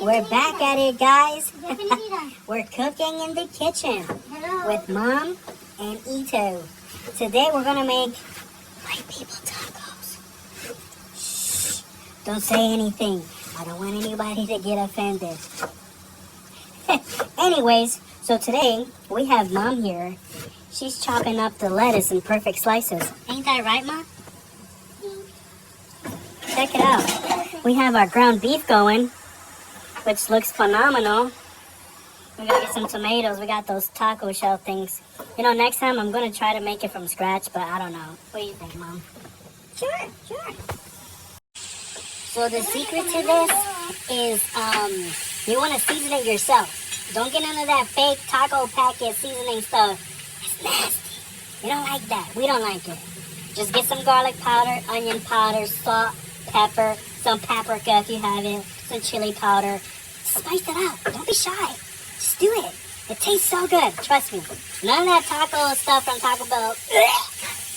We're back at it, guys. We're cooking in the kitchen with Mom and Ito. Today we're gonna make white people tacos. Shh, don't say anything. I don't want anybody to get offended. Anyways, so today we have Mom here. She's chopping up the lettuce in perfect slices. Ain't that right, Mom? Check it out. We have our ground beef going, which looks phenomenal. We're gonna get some tomatoes. We got those taco shell things. You know, next time I'm gonna try to make it from scratch, but I don't know. What do you think, Mom? Sure. So the secret to this is you wanna season it yourself. Don't get none of that fake taco packet seasoning stuff. It's nasty. We don't like that. We don't like it. Just get some garlic powder, onion powder, salt, pepper, some paprika if you have it, some chili powder. Spice it up. Don't be shy. Just do it. It tastes so good. Trust me. None of that taco stuff from Taco Bell.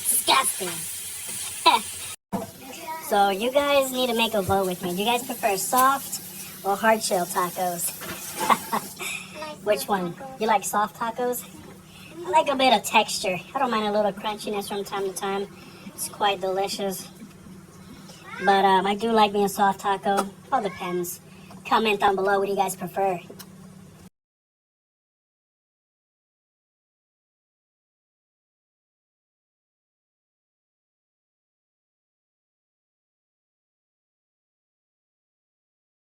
Disgusting. So you guys need to make a vote with me. Do you guys prefer soft or hard shell tacos? Which one? You like soft tacos? I like a bit of texture. I don't mind a little crunchiness from time to time. It's quite delicious. But I do like me a soft taco. All depends. Comment down below what you guys prefer.